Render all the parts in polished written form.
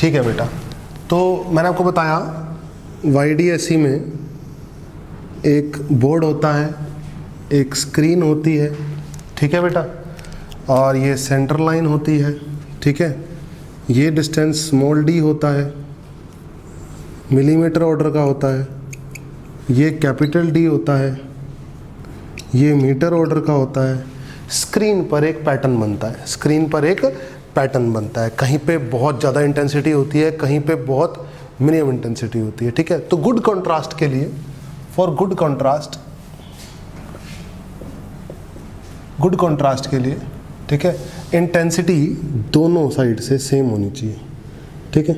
ठीक है बेटा, तो मैंने आपको बताया YDSC में एक बोर्ड होता है, एक स्क्रीन होती है, ठीक है बेटा, और ये सेंटर लाइन होती है, ठीक है। ये डिस्टेंस स्मॉल d होता है, मिलीमीटर ऑर्डर का होता है। ये कैपिटल D होता है, ये मीटर ऑर्डर का होता है। स्क्रीन पर एक पैटर्न बनता है, स्क्रीन पर एक पैटर्न बनता है। कहीं पे बहुत ज़्यादा इंटेंसिटी होती है, कहीं पे बहुत मिनिमम इंटेंसिटी होती है, ठीक है। तो गुड कंट्रास्ट के लिए, फॉर गुड कंट्रास्ट के लिए, ठीक है, इंटेंसिटी दोनों साइड से सेम होनी चाहिए, ठीक है।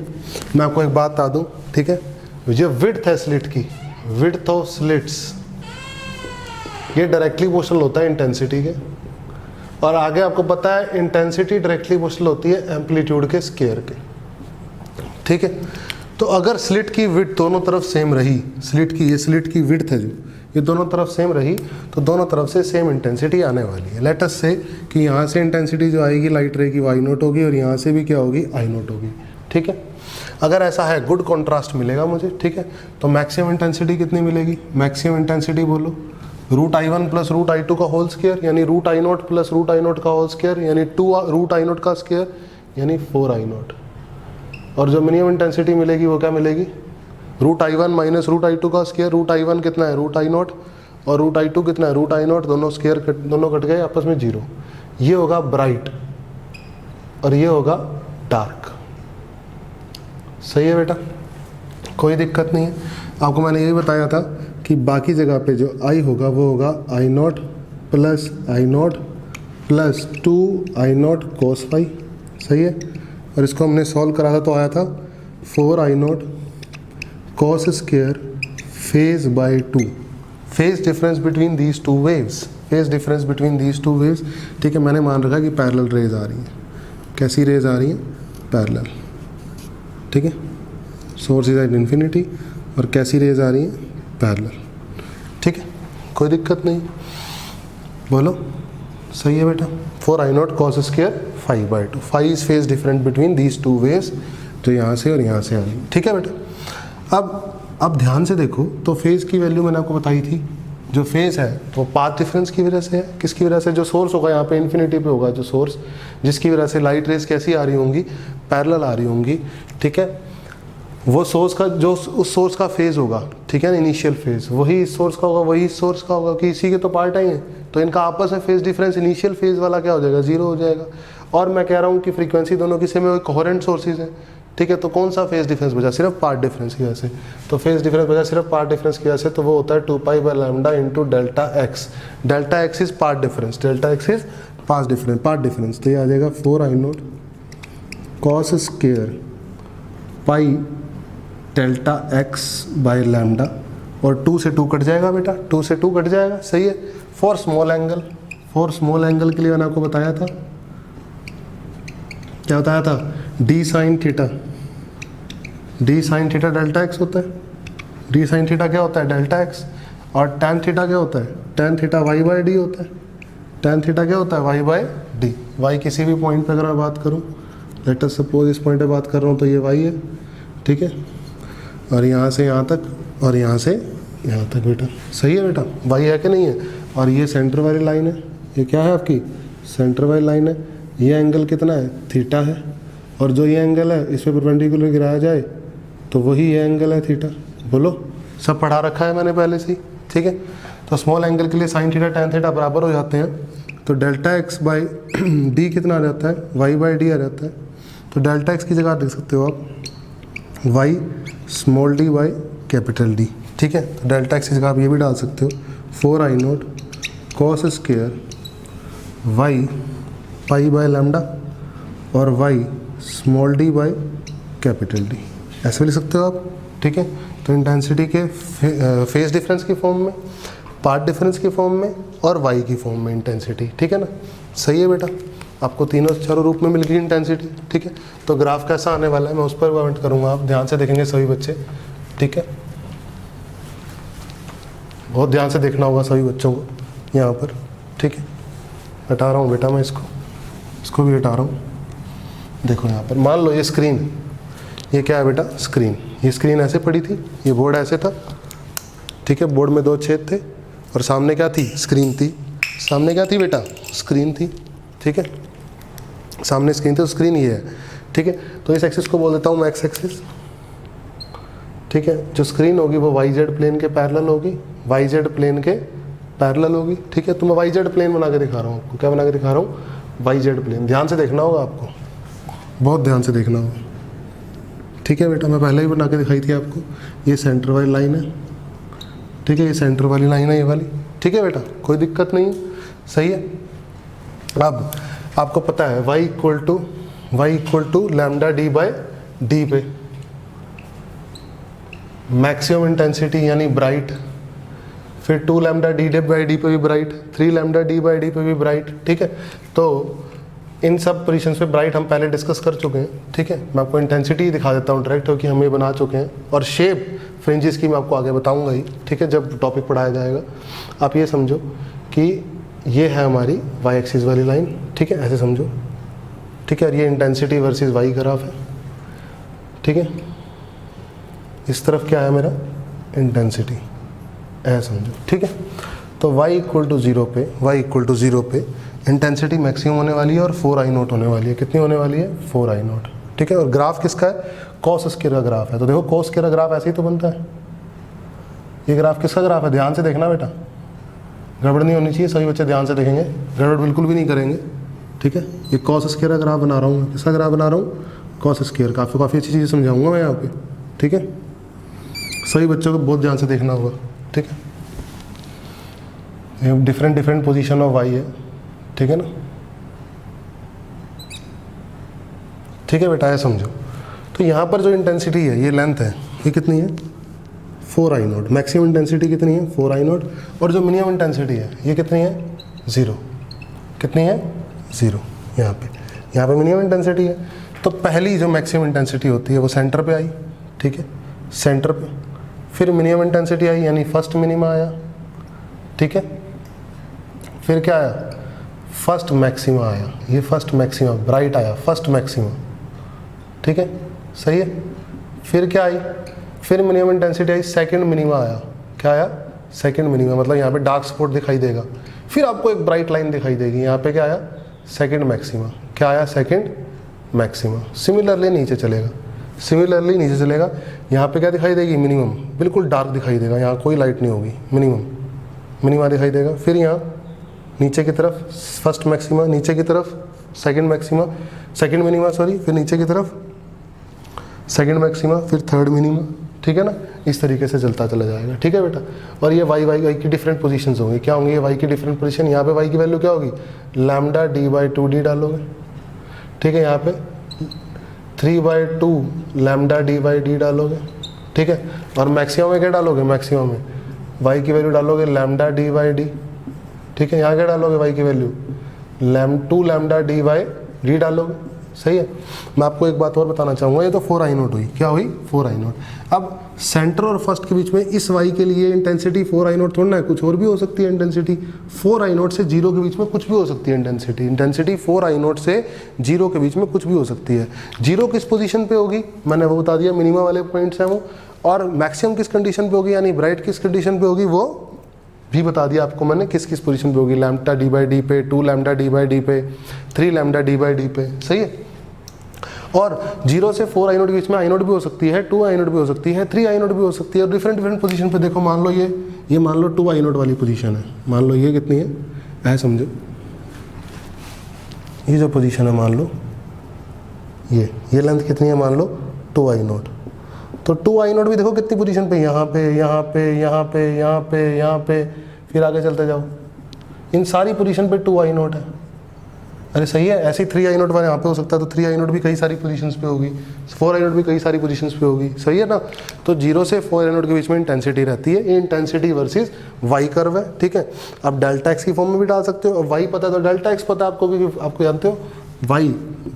मैं आपको एक बात बता दूं, ठीक है, ये विड्थ है स्लिट की, विड्थ ऑफ स्लिट्स ये डायरेक्टली प्रोपोर्शनल होता है इंटेंसिटी के, और आगे आपको पता है इंटेंसिटी डायरेक्टली प्रोपोर्शनल होती है एम्पलीट्यूड के स्क्वायर के, ठीक है। तो अगर स्लिट की विड्थ दोनों तरफ सेम रही, ये स्लिट की विड्थ है जो, ये दोनों तरफ सेम रही, तो दोनों तरफ से सेम इंटेंसिटी आने वाली है। लेट अस से कि यहाँ से इंटेंसिटी जो आएगी लाइट रे की Y0 होगी, और यहाँ से भी क्या होगी, I0 होगी, ठीक है। अगर ऐसा है गुड कॉन्ट्रास्ट मिलेगा मुझे, ठीक है। तो मैक्सिमम इंटेंसिटी कितनी मिलेगी, मैक्सिमम इंटेंसिटी बोलो √I1 प्लस √I2 का होल स्क्वायर, यानी √I0 प्लस √I0 का होल स्क्वायर, यानी 2 √I0 का स्क्वायर, यानी 4I0। और जो मिनिमम इंटेंसिटी मिलेगी वो क्या मिलेगी, √I1 माइनस √I2 का स्क्वायर। √I1 कितना है, √I0, और √I2 कितना है, √I0, दोनों स्क्वायर दोनों कट गए आपस में 0। ये होगा ब्राइट और ये होगा डार्क, सही है बेटा, कोई दिक्कत नहीं है। आपको मैंने यही बताया था कि बाकी जगह पे जो I होगा वो होगा I0 plus I0 plus 2I0 cos phi, सही है। और इसको हमने सॉल्व करा था तो आया था 4I0 cos square phase by 2, phase difference between these two waves, phase difference between these two waves, ठीक है। मैंने मान रखा कि पैरेलल रेज आ रही हैं, कैसी रेज आ रही हैं, पैरेलल, ठीक है। सोर्स इज एट इन्फिनिटी और कैसी रेज आ रही हैं, पैरेलल, ठीक है, कोई दिक्कत नहीं, बोलो सही है बेटा। 4I0 cos square phi by 2, phi is phase different between these two waves, जो यहाँ से और यहाँ से आ रही, ठीक है बेटा। अब ध्यान से देखो, तो फेज की वैल्यू मैंने आपको बताई थी, जो फेज है वो पाथ डिफरेंस की वजह से है। किसकी वजह से, जो सोर्स होगा यहाँ पे इन्फिनिटी पे होगा जो सोर्स, जिसकी वजह से लाइट रेज कैसी आ रही होंगी, पैरेलल आ रही होंगी, ठीक है। वो सोर्स का जो उस सोर्स का फेज होगा, ठीक है ना, इनिशियल फेज वही इस सोर्स का होगा, वही इस सोर्स का होगा, कि इसी के तो पार्ट ही हैं, तो इनका आपस में फेज डिफरेंस इनिशियल फेज वाला क्या हो जाएगा, 0 हो जाएगा। और मैं कह रहा हूँ कि फ्रीक्वेंसी दोनों की सेम है, कोहेरेंट सोर्सेज है, ठीक है। तो कौन सा फेज डिफरेंस बचा, सिर्फ पार्ट डिफरेंस की वजह से, तो फेज डिफरेंस बचा सिर्फ पार्ट डिफरेंस की वजह से, तो वो होता है 2π/λ into delta x. Delta x is path difference, delta x is path difference, तो ये आ जाएगा 4I0 cos square pi delta x by lambda, और 2 से 2 कट जाएगा बेटा, 2 से 2 कट जाएगा, सही है। फॉर स्मॉल एंगल के लिए मैंने आपको बताया था, क्या बताया था, d sin theta delta X होता है, d sin थीटा क्या होता है, डेल्टा एक्स, और tan थीटा क्या होता है, tan theta y by D होता है, tan थीटा क्या होता है, y बाय डी। y किसी भी पॉइंट पे अगर मैं बात करूँ, लेट अस सपोज इस पॉइंट पे बात कर रहा हूँ, तो ये y है, ठीक है, और यहाँ से यहाँ तक, और यहाँ से यहाँ तक बेटा, सही है बेटा, y है कि नहीं है। और ये सेंटर वाली लाइन है, ये क्या है आपकी, सेंटर वाली लाइन है। ये एंगल कितना है, थीटा है, और जो ये एंगल है इस पर परपेंडिकुलर गिराया जाए तो वही ये एंगल है थीटा। बोलो, सब पढ़ा रखा है मैंने पहले से ही, ठीक है। तो स्मॉल एंगल के लिए साइन थीटा टैन थीटा बराबर हो जाते हैं, तो डेल्टा एक्स बाई डी कितना आ जाता है, वाई बाई डी आ जाता है। तो डेल्टा एक्स की जगह देख सकते हो आप Y small D by capital D, ठीक है। तो डेल्टा एक्स की जगह आप ये भी डाल सकते हो 4I0 cos square y pi by lambda और y small d by capital d, ऐसे भी लिख सकते हो आप, ठीक है। तो इंटेंसिटी के फेज डिफरेंस की फॉर्म में, पार्ट डिफरेंस की फॉर्म में, और वाई की फॉर्म में इंटेंसिटी, ठीक है ना, सही है बेटा। आपको तीनों चारों रूप में मिल गई इंटेंसिटी, ठीक है। तो ग्राफ कैसा आने वाला है मैं उस पर कमेंट करूँगा, आप ध्यान से देखेंगे सभी बच्चे, ठीक है। बहुत ध्यान से देखना होगा सभी बच्चों को यहाँ पर, ठीक है। हटा रहा हूँ बेटा मैं इसको भी हटा रहा हूँ। देखो यहाँ पर मान लो ये स्क्रीन, ये क्या है बेटा, स्क्रीन। ये स्क्रीन ऐसे पड़ी थी, ये बोर्ड ऐसे था, ठीक है। बोर्ड में 2 छेद थे और सामने क्या थी, स्क्रीन थी। सामने क्या थी बेटा, स्क्रीन थी, ठीक है। सामने स्क्रीन थी तो स्क्रीन ये है, ठीक है। तो इस एक्सिस को बोल देता हूँ मैं एक्स एक्सिस, ठीक है। जो स्क्रीन होगी वो वाई जेड प्लेन के पैरेलल होगी, वाई जेड प्लेन के पैरेलल होगी, ठीक है। तो मैं वाई जेड प्लेन बना के दिखा रहा हूँ आपको। क्या बना के दिखा रहा हूँ, वाई जेड प्लेन। ध्यान से देखना होगा आपको, बहुत ध्यान से देखना होगा, ठीक है बेटा। मैं पहले ही बना के दिखाई थी आपको। ये सेंटर वाली लाइन है, ठीक है। ये सेंटर वाली लाइन है, ये वाली, ठीक है बेटा, कोई दिक्कत नहीं है, सही है। अब आपको पता है y equal to lambda D by D पे मैक्सिमम इंटेंसिटी यानी ब्राइट, फिर 2 लैम्डा डी बाई डी पे भी bright, 3 lambda D by D पे भी ब्राइट, ठीक है। तो इन सब पोजीशंस पे ब्राइट हम पहले डिस्कस कर चुके हैं, ठीक है। मैं आपको इंटेंसिटी दिखा देता हूँ डायरेक्ट, क्योंकि हम ये बना चुके हैं। और शेप फ्रिंजेस की मैं आपको आगे बताऊंगा ही, ठीक है, जब टॉपिक पढ़ाया जाएगा। आप ये समझो कि ये है हमारी वाई एक्सिस वाली लाइन, ठीक है, ऐसे समझो, ठीक है। और ये इंटेंसिटी वर्सेस वाई ग्राफ है, ठीक है। इस तरफ क्या है मेरा, इंटेंसिटी, ऐसा समझो, ठीक है। तो y इक्वल टू 0 पे इंटेंसिटी मैक्सिमम होने वाली है और 4I0 होने वाली है। कितनी होने वाली है, 4I0, ठीक है। और ग्राफ किसका है, कॉस स्क्वायर का ग्राफ है। तो देखो कॉस स्क्वायर का ग्राफ ऐसे ही तो बनता है। ये ग्राफ किसका ग्राफ है, ध्यान से देखना बेटा, गड़बड़ नहीं होनी चाहिए, सभी बच्चे ध्यान से देखेंगे, गड़बड़ बिल्कुल भी नहीं करेंगे, ठीक है। ये कॉस स्क्वायर का ग्राफ बना रहा हूँ मैं। किसका ग्राफ बना रहा हूँ, कॉस स्क्वायर का। आपको काफ़ी अच्छी चीज़ें समझाऊंगा मैं यहाँ पे, ठीक है। सभी बच्चों को बहुत ध्यान से देखना होगा, ठीक है। ये डिफरेंट पोजीशन ऑफ वाई है, ठीक है ना, ठीक है बेटा, ये समझो। तो यहाँ पर जो इंटेंसिटी है, ये लेंथ है, ये कितनी है, 4I0। मैक्सिमम इंटेंसिटी कितनी है, 4I0। और जो मिनिमम इंटेंसिटी है ये कितनी है, 0। कितनी है, 0। यहाँ पे मिनिमम इंटेंसिटी है। तो पहली जो मैक्सिमम इंटेंसिटी होती है वो सेंटर पे आई, ठीक है, सेंटर पे। फिर मिनिमम इंटेंसिटी आई यानी फर्स्ट मिनिमा आया, ठीक है। फिर क्या आया, फर्स्ट मैक्सिमा आया। ये फर्स्ट मैक्सिमा ब्राइट आया, फर्स्ट मैक्सिमा, ठीक है, सही है। फिर क्या आई, फिर minimum intensity I, second minima आया। क्या आया, सेकंड मिनिमा, मतलब यहाँ पे डार्क स्पॉट दिखाई देगा। फिर आपको एक ब्राइट लाइन दिखाई देगी, यहाँ पे क्या आया, सेकंड मैक्सिमा। क्या आया, सेकंड मैक्सिमा। सिमिलरली नीचे चलेगा, यहाँ पे क्या दिखाई देगी, मिनिमम, बिल्कुल डार्क दिखाई देगा, यहाँ कोई लाइट नहीं होगी, मिनिमा दिखाई देगा। फिर यहाँ नीचे की तरफ फर्स्ट मैक्सिमा, नीचे की तरफ सेकंड मिनिमा, फिर नीचे की तरफ सेकंड मैक्सिमा, फिर थर्ड मिनिमा, ठीक है ना। इस तरीके से चलता चला जाएगा, ठीक है बेटा। और ये वाई की डिफरेंट पोजीशंस होंगी। क्या होंगी, ये वाई की डिफरेंट पोजीशन। यहाँ पे वाई की वैल्यू क्या होगी, लैम्डा डी/2d डालोगे, ठीक है। यहाँ पे 3/2 लैम्डा डी/d डालोगे, ठीक है। और मैक्सिमम में क्या डालोगे, मैक्सिमम में वाई की वैल्यू डालोगे लैम्डा डी/d, ठीक है। यहाँ क्या डालोगे, वाई की वैल्यू 2 लैम्डा डी/d डालोगे, सही है। मैं आपको एक बात और बताना चाहूँगा, ये तो 4I0 हुई, क्या हुई, 4I0। अब सेंटर और फर्स्ट के बीच में इस वाई के लिए इंटेंसिटी 4I0 थोड़ा ना है, कुछ और भी हो सकती है इंटेंसिटी। 4I0 से 0 के बीच में कुछ भी हो सकती है इंटेंसिटी 4I0 से 0 के बीच में कुछ भी हो सकती है। 0 किस पोजीशन पे होगी, मैंने वो बता दिया, मिनिमम वाले पॉइंट्स हैं वो। और मैक्सिमम किस कंडीशन पे होगी, यानी ब्राइट किस कंडीशन पे होगी, वो भी बता दिया आपको मैंने, किस पोजीशन पे होगी, लैम्डा डी/d पे, 2 लैम्डा डी/d पे, 3 लैम्डा डी/d पे, सही है। और 0 से 4I0 के बीच में I0 भी हो सकती है, 2I0 भी हो सकती है, 3I0 भी हो सकती है। और डिफरेंट पोजीशन पे देखो, मान लो ये मान लो 2I0 वाली पोजीशन है, मान लो ये कितनी है, ऐसे समझो, ये जो पोजीशन है मान लो ये लेंथ कितनी है, मान लो 2I0। तो 2I0 भी देखो कितनी पोजीशन पे, यहाँ पे, फिर आगे चलते जाओ, इन सारी पोजीशन पे 2I0 है। अरे सही है, ऐसे ही 3I0 वाले यहाँ पे हो सकता है, तो 3I0 भी कई सारी पोजीशंस पे होगी, 4I0 भी कई सारी पोजीशंस पे होगी, सही है ना। तो 0 से 4I0 के बीच में इंटेंसिटी रहती है, ये इंटेंसिटी वर्सेस वाई कर्व है, ठीक है। आप डेल्टा एक्स की फॉर्म में भी डाल सकते हो, और वाई पता है तो डेल्टा एक्स पता है आपको भी, आपको जानते हो, वाई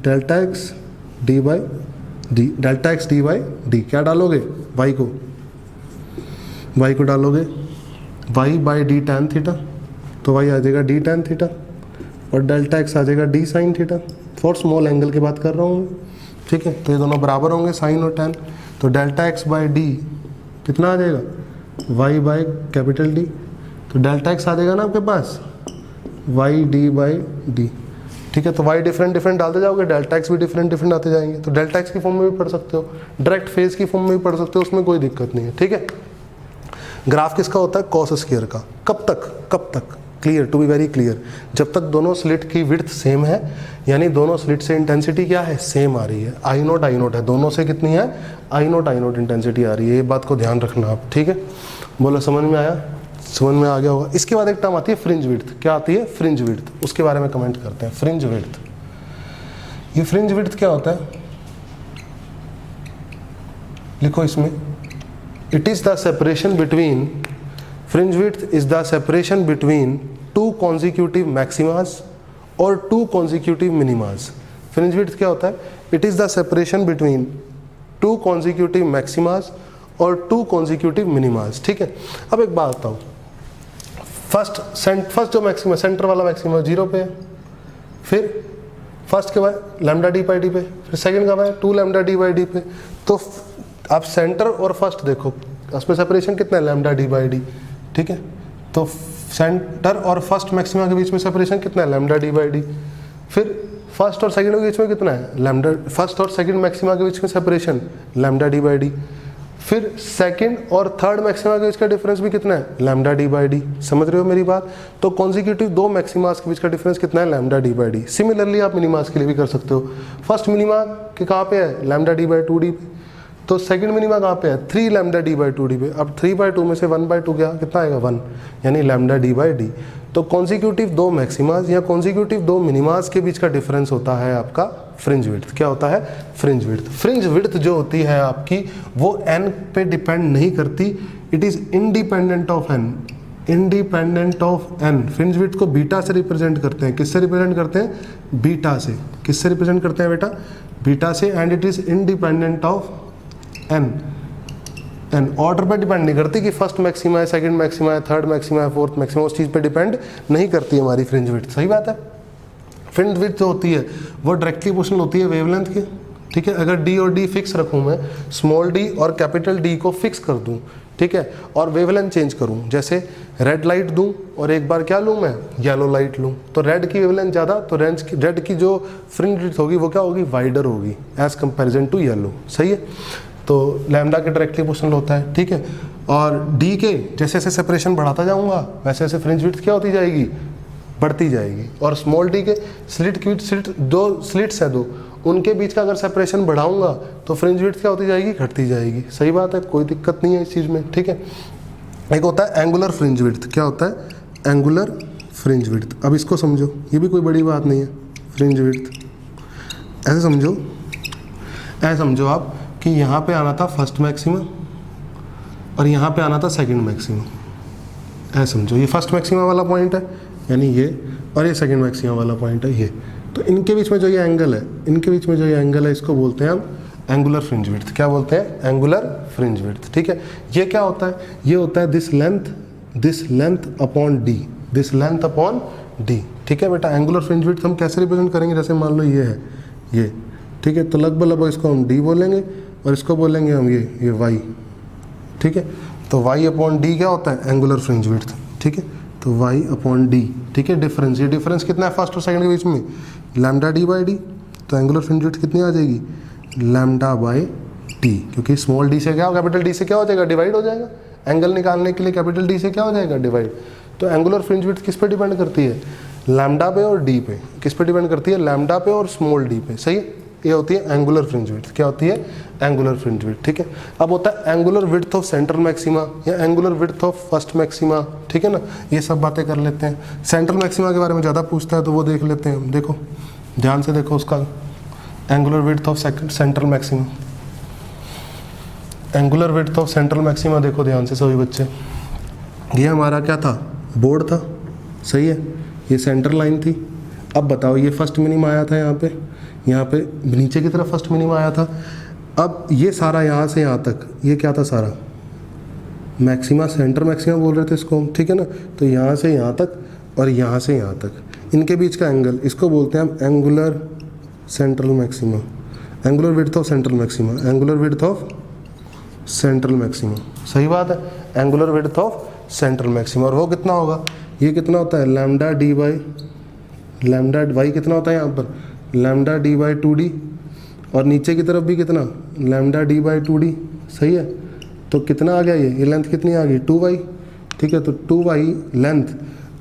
डेल्टा एक्स डी/d, क्या डालोगे, वाई को डालोगे y/d tan थीटा, तो y आ जाएगा d tan थीटा, और डेल्टा एक्स आ जाएगा d sin theta. For small angle की बात कर रहा हूँ, ठीक है। तो ये दोनों बराबर होंगे साइन और tan, तो डेल्टा एक्स बाई डी कितना आ जाएगा, वाई बाई कैपिटल डी। तो डेल्टा एक्स आ जाएगा ना आपके पास वाई डी बाई डी, ठीक है। तो वाई डिफरेंट डिफरेंट डालते जाओगे, डेल्टा एक्स भी डिफरेंट डिफरेंट आते जाएंगे। तो डेल्टा एक्स की फॉर्म में भी पढ़ सकते हो, डायरेक्ट फेज की फॉर्म में भी पढ़ सकते हो, उसमें कोई दिक्कत नहीं है, ठीक है। ग्राफ किसका होता है, कॉस स्क्वायर का। कब तक clear, to be very clear, जब तक दोनों स्लिट की विड्थ सेम है, यानी दोनों स्लिट से इंटेंसिटी क्या है, सेम आ रही है। आई नोट है, दोनों से कितनी है, आई नोट इंटेंसिटी आ रही है। ये बात को ध्यान रखना आप, ठीक है। बोलो समझ में आया, समझ में आ गया होगा। इसके बाद एक टर्म आती है फ्रिंज विड्थ। क्या आती है, फ्रिंज विड्थ, उसके बारे में कमेंट करते हैं। फ्रिंज विड्थ, ये फ्रिंज विड्थ क्या होता है, लिखो इसमें, it is the separation between, fringe width is the separation between two consecutive maximas और two consecutive minimas. Fringe width क्या होता है, it is the separation between two consecutive maximas और टू कॉन्जिक्यूटिव मिनिमास, ठीक है। अब एक बात बताओ, फर्स्ट जो मैक्सिमा, सेंटर वाला मैक्सिमा 0 पे है, फिर फर्स्ट के बाद लैम्डा डी बाई डी पे, फिर सेकंड का बाद 2 लैम्डा डी बाई डी पे। तो आप सेंटर और फर्स्ट देखो, उसमें सेपरेशन कितना है, लैम्डा डी बाई डी, ठीक है। तो सेंटर और फर्स्ट मैक्सिमा के बीच में सेपरेशन कितना है, लैम्डा डी बाई डी। फिर फर्स्ट और सेकंड के बीच में कितना है, लैम्डा, फर्स्ट और सेकंड मैक्सिमा के बीच में separation lambda D by D. फिर सेकंड और थर्ड मैक्सिमा के बीच का डिफरेंस भी कितना है, लैम्डा डी बाई डी। समझ रहे हो मेरी बात। तो कॉन्जिक्यूटिव दो मैक्सिमास के बीच का डिफरेंस कितना है, lambda D by D. Similarly आप मिनिमास के लिए भी कर सकते हो। फर्स्ट मिनिमा के कहाँ पे है, लैम्डा डी बाई 2 डी पे। तो सेकंड मिनिमा कहाँ पे है, 3 लैम्डा डी बाई 2 डी पे। अब 3/2 में से 1/2 गया, कितना आएगा 1, यानी लैम्डा डी बाई डी। तो कॉन्जिक्यूटिव दो मैक्सिमास या कॉन्जिक्यूटिव दो मिनिमास के बीच का डिफरेंस होता है आपका फ्रिंज विड्थ। क्या होता है, फ्रिंज विड्थ। फ्रिंज विड्थ जो होती है आपकी, वो n पे डिपेंड नहीं करती, it is independent of n, independent of n। Fringe width को बीटा से रिप्रेजेंट करते हैं। किससे रिप्रेजेंट करते हैं, बीटा से। किससे रिप्रेजेंट करते हैं बेटा, बीटा से। And it is independent of n। Order पे डिपेंड नहीं करती कि फर्स्ट मैक्सिमा है, सेकंड मैक्सिमा है, थर्ड मैक्सिमा है, फोर्थ मैक्सिमा, उस चीज़ पे डिपेंड नहीं करती हमारी फ्रिंज विड्थ। सही बात है। फ्रिंज विड्थ जो होती है वो डायरेक्टली प्रोपोर्शनल होती है वेवलेंथ की, ठीक है। अगर d और d फिक्स रखूँ मैं, स्मॉल d और कैपिटल D को फिक्स कर दूँ, ठीक है, और वेवलेंथ चेंज करूँ, जैसे रेड लाइट दूँ और एक बार क्या लूँ मैं, येलो लाइट लूँ, तो रेड की वेवलेंथ ज़्यादा, तो रेड की जो फ्रिंज विड्थ होगी वो क्या होगी, वाइडर होगी एज कंपेरिजन टू येलो। सही है। तो लैम्डा के डायरेक्टली प्रोपोर्शनल होता है, ठीक है। और डी के जैसे जैसे सेपरेशन बढ़ाता जाऊंगा वैसे वैसे फ्रिंज विड्थ क्या होती जाएगी, बढ़ती जाएगी। और स्मॉल डी के स्लिट दो स्लिट्स है दो, उनके बीच का अगर सेपरेशन बढ़ाऊंगा तो फ्रिंज विड्थ क्या होती जाएगी, घटती जाएगी। सही बात है, कोई दिक्कत नहीं है इस चीज़ में, ठीक है। एक होता है एंगुलर फ्रिंज विड्थ। क्या होता है, एंगुलर फ्रिंज विड्थ। अब इसको समझो, ये भी कोई बड़ी बात नहीं है। फ्रिंज विड्थ ऐसे समझो आप कि यहाँ पे आना था फर्स्ट मैक्सिमा और यहाँ पे आना था सेकंड मैक्सिमा। ऐसे समझो, ये फर्स्ट मैक्सिमा वाला पॉइंट है यानी ये, और ये सेकंड मैक्सिमा वाला पॉइंट है ये। तो इनके बीच में जो ये एंगल है, इनके बीच में जो ये एंगल है, इसको बोलते हैं हम एंगुलर फ्रिंज विड्थ। क्या बोलते हैं, एंगुलर फ्रिंज विड्थ, ठीक है। ये क्या होता है, ये होता है this length upon D, this length upon D, ठीक है बेटा। एंगुलर फ्रिंज विड्थ हम कैसे रिप्रेजेंट करेंगे, जैसे मान लो ये है ये, ठीक है। तो लगभग इसको हम डी बोलेंगे और इसको बोलेंगे हम ये y, ठीक है। तो y अपॉन डी क्या होता है, एंगुलर फ्रिंज विड्थ, ठीक है। तो y अपॉन डी, ठीक है। डिफरेंस, ये डिफरेंस कितना है फर्स्ट और सेकंड के बीच में, लैम्डा डी बाई डी। तो एंगुलर फ्रिंज विड्थ कितनी आ जाएगी, लैम्डा बाई डी, क्योंकि स्मॉल डी से क्या हो, कैपिटल डी से क्या हो जाएगा, डिवाइड हो जाएगा। एंगल निकालने के लिए कैपिटल डी से क्या हो जाएगा, डिवाइड। तो एंगुलर फ्रिंज विड्थ किस पे डिपेंड करती है, लैम्डा पे और डी पे। किस पे डिपेंड करती है, लैम्डा पे और स्मॉल डी पे। सही है। ये होती है एंगुलर फ्रिंज विड्थ। क्या होती है, एंगुलर फ्रिंज विड्थ, ठीक है। अब होता है angular width of central maxima या angular width of first maxima, ठीक है ना। ये सब बातें कर लेते हैं। सेंट्रल मैक्सिमा के बारे में ज़्यादा पूछता है तो वो देख लेते हैं। देखो ध्यान से देखो उसका, angular width of central maxima, angular width of central maxima देखो ध्यान से सभी बच्चे। ये हमारा क्या था, बोर्ड था, सही है। ये सेंटर लाइन थी। अब बताओ, ये फर्स्ट मिनिमा आया था यहाँ पे नीचे की तरफ फर्स्ट मिनिमा आया था। अब ये सारा यहाँ से यहाँ तक, ये क्या था सारा, मैक्सिमा, सेंटर मैक्सिमा बोल रहे थे इसको हम, ठीक है ना। तो यहाँ से यहाँ तक और यहाँ से यहाँ तक, इनके बीच का एंगल, इसको बोलते हैं हम angular central maxima. Angular width of central maxima, angular width of central maxima, सही बात है, angular width of central maxima. और वो कितना होगा, ये कितना होता है lambda D by lambda Y कितना होता है यहाँ पर लैम्डा डी बाई 2d, और नीचे की तरफ भी कितना लैम्डा डी बाई 2d, सही है। तो कितना आ गया ये लेंथ कितनी आ गई 2y, ठीक है। तो 2y लेंथ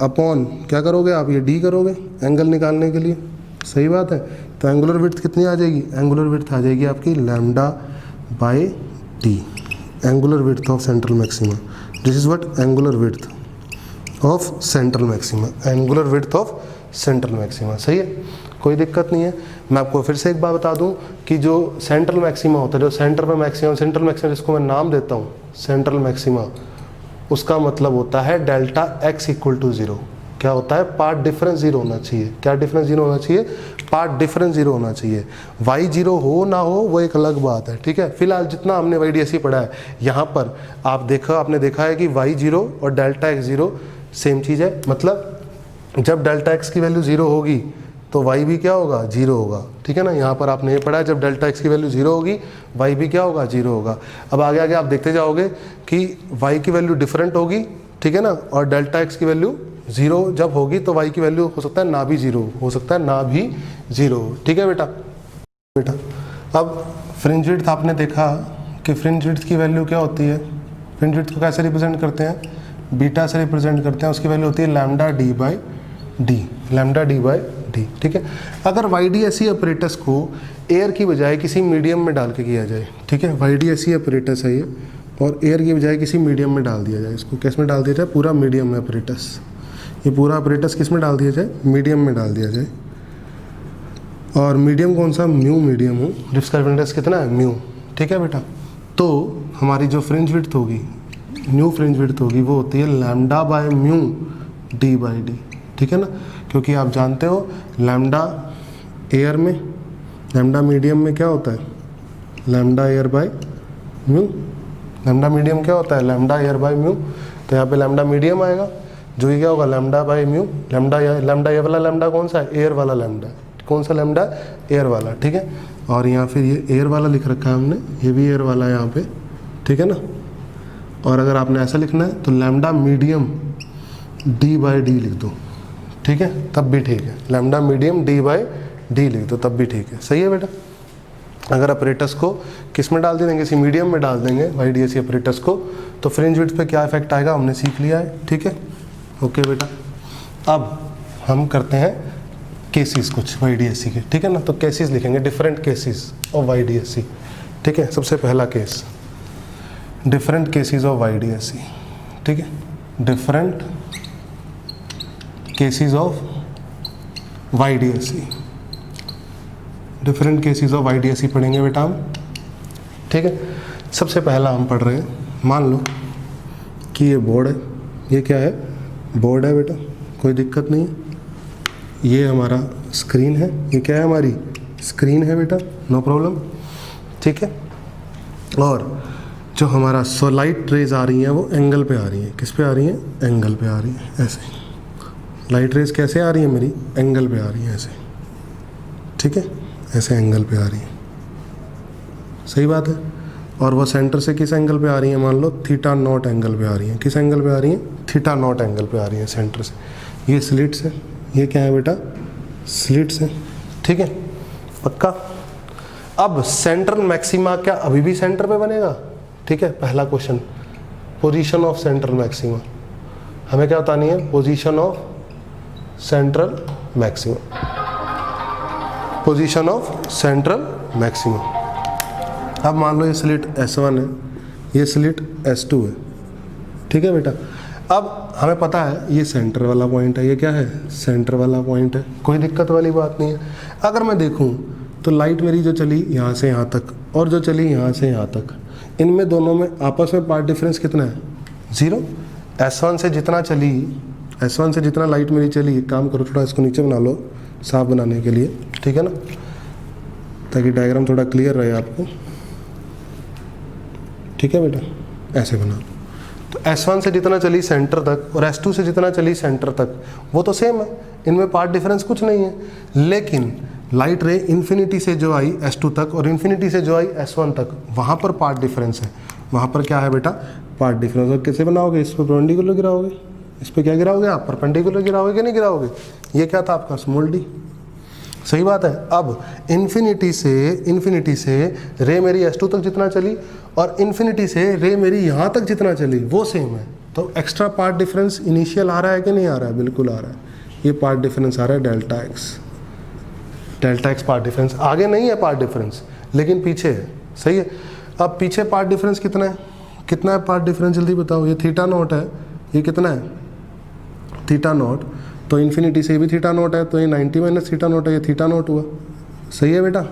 अपॉन क्या करोगे आप, ये d करोगे एंगल निकालने के लिए, सही बात है। तो एंगुलर विड्थ कितनी आ जाएगी, एंगुलर विड्थ आ जाएगी आपकी lambda by d, angular width of central maxima. This is what angular width of central maxima, angular width of central maxima, सही है, कोई दिक्कत नहीं है। मैं आपको फिर से एक बार बता दूं कि जो सेंट्रल मैक्सिमा होता है, जो सेंटर में मैक्सिमम, सेंट्रल मैक्सिमा जिसको मैं नाम देता हूँ सेंट्रल मैक्सिमा, उसका मतलब होता है डेल्टा x इक्वल टू 0। क्या होता है, पार्ट डिफरेंस 0 होना चाहिए। क्या डिफरेंस 0 होना चाहिए, पार्ट डिफरेंस 0 होना चाहिए। y 0 हो ना हो वो एक अलग बात है, ठीक है। फिलहाल जितना हमने YDSE पढ़ा है, यहाँ पर आपने देखा है कि y 0 और डेल्टा x 0 सेम चीज़ है। मतलब जब डेल्टा x की वैल्यू 0 होगी तो y भी क्या होगा, 0 होगा, ठीक है ना। यहाँ पर आपने ये पढ़ा है, जब डेल्टा x की वैल्यू 0 होगी y भी क्या होगा, 0 होगा। अब आगे आगे आप देखते जाओगे कि y की वैल्यू डिफरेंट होगी, ठीक है ना, और डेल्टा x की वैल्यू 0 जब होगी तो y की वैल्यू हो सकता है ना भी 0 हो सकता है, ना भी 0, ठीक है बेटा। अब फ्रिंज विड्थ आपने देखा कि फ्रिंज विड्थ की वैल्यू क्या होती है, फ्रिंज विड्थ को कैसे रिप्रेजेंट करते हैं, बीटा से रिप्रेजेंट करते हैं। उसकी वैल्यू होती है lambda D by D, lambda D by d, ठीक है। अगर YDSE अपरेटस को एयर की बजाय किसी मीडियम में डाल के किया जाए, ठीक है, YDSE अपरेटस है ये, और एयर की बजाय किसी मीडियम में डाल दिया जाए, इसको किस में डाल दिया जाए, पूरा मीडियम में अपरेटस, ये पूरा अपरेटस किस में डाल दिया जाए, मीडियम में डाल दिया जाए। और मीडियम कौन सा, म्यू मीडियम हो, जिसका अपरेटस कितना है, म्यू, ठीक है बेटा। तो हमारी जो फ्रिंज विड्थ होगी, न्यू फ्रिंज विड्थ होगी, वो होती है lambda by mu D by d, ठीक है ना। क्योंकि आप जानते हो लैम्डा एयर में, लैम्डा मीडियम में क्या होता है, lambda air by mu, lambda medium क्या होता है, लैम्डा एयर बाय म्यू। तो यहाँ पे लैम्डा मीडियम आएगा, जो ये क्या होगा, लैम्डा बाय म्यू, लैम्डा ये वाला लैम्डा कौन सा है, एयर वाला लैम्डा, कौन सा लैम्डा, एयर वाला, ठीक है। और यहाँ फिर ये एयर वाला लिख रखा है हमने, ये भी एयर वाला है यहाँ पे, ठीक है ना। और अगर आपने ऐसा लिखना है तो lambda medium D by D लिख दो, ठीक है, तब भी ठीक है, lambda medium D by D लिख दो तब भी ठीक है, सही है बेटा। अगर अपरेटस को किस में डाल देंगे, किसी मीडियम में डाल देंगे YDSE अपरेटस को, तो फ्रिंज विड्थ पे क्या इफेक्ट आएगा हमने सीख लिया है, ठीक है, ओके बेटा। अब हम करते हैं केसेस कुछ YDSE के, ठीक है ना। तो केसेस लिखेंगे, डिफरेंट केसेस ऑफ YDSE, ठीक है। सबसे पहला case, different cases of YDSE, ठीक है, different cases of YDSE, different cases of YDSE पढ़ेंगे बेटा हम, ठीक है। सबसे पहला हम पढ़ रहे हैं, मान लो कि ये बोर्ड है, ये क्या है, बोर्ड है बेटा, कोई दिक्कत नहीं है। ये हमारा स्क्रीन है, ये क्या है, हमारी स्क्रीन है बेटा, नो प्रॉब्लम, ठीक है। और जो हमारा लाइट रेज आ रही हैं वो एंगल पे आ रही हैं, किस पे आ रही हैं, एंगल पे आ रही हैं, ऐसे लाइट रेज कैसे आ रही है मेरी, एंगल पे आ रही है, ऐसे, ठीक है, ऐसे एंगल पे आ रही है, सही बात है। और वो सेंटर से किस एंगल पे आ रही है, मान लो थीटा नॉट एंगल पे आ रही है, किस एंगल पे आ रही है, थीटा नॉट एंगल पे आ रही है सेंटर से। ये स्लिट्स है, ये क्या है बेटा, स्लिट्स है, ठीक है, पक्का। अब सेंट्रल मैक्सिमा क्या अभी भी सेंटर पे बनेगा, ठीक है। पहला question, position of central maxima, हमें क्या बतानी है, position of central maxima, position of central maxima. अब मान लो ये स्लिट S1 है, ये स्लिट S2 है, ठीक है बेटा। अब हमें पता है ये सेंटर वाला पॉइंट है, ये क्या है, सेंटर वाला पॉइंट है, कोई दिक्कत वाली बात नहीं है। अगर मैं देखूं तो लाइट मेरी जो चली यहाँ से यहाँ तक और जो चली यहाँ से यहाँ तक, इनमें दोनों में आपस में पार्ट डिफरेंस कितना है, 0। S1 से जितना चली, S1 से जितना लाइट मेरी चली, एक काम करो थोड़ा इसको नीचे बना लो साफ बनाने के लिए, ठीक है ना, ताकि डायग्राम थोड़ा क्लियर रहे आपको, ठीक है बेटा, ऐसे बना लो। तो S1 से जितना चली सेंटर तक और S2 से जितना चली सेंटर तक, वो तो सेम है, इनमें पार्ट डिफरेंस कुछ नहीं है। लेकिन लाइट रे इन्फिनिटी से जो आई S2 तक और इन्फिनिटी से जो आई S1 तक, वहाँ पर पाथ डिफरेंस है, वहाँ पर क्या है बेटा, पाथ डिफरेंस। और कैसे बनाओगे, इस पर परपेंडिकुलर गिराओगे, इस पर क्या गिराओगे आप, परपेंडिकुलर गिराओगे कि नहीं गिराओगे। ये क्या था आपका स्मॉल डी, सही बात है। अब इन्फिनिटी से रे मेरी S2 तक जितना चली और इन्फिनिटी से रे मेरी यहाँ तक जितना चली वो सेम है, तो एक्स्ट्रा पार्ट डिफरेंस इनिशियल आ रहा है कि नहीं आ रहा है, बिल्कुल आ रहा है। ये पार्ट डिफरेंस आ रहा है डेल्टा एक्स पार्ट डिफरेंस। आगे नहीं है पार्ट डिफरेंस लेकिन पीछे है, सही है। अब पीछे पार्ट डिफरेंस कितना है पार्ट डिफरेंस, जल्दी बताओ। ये थीटा नॉट है, ये कितना है थीटा नॉट, तो इन्फिनिटी से भी थीटा नॉट है, तो ये 90 माइनस थीटा नॉट है, ये थीटा नॉट हुआ, सही है बेटा,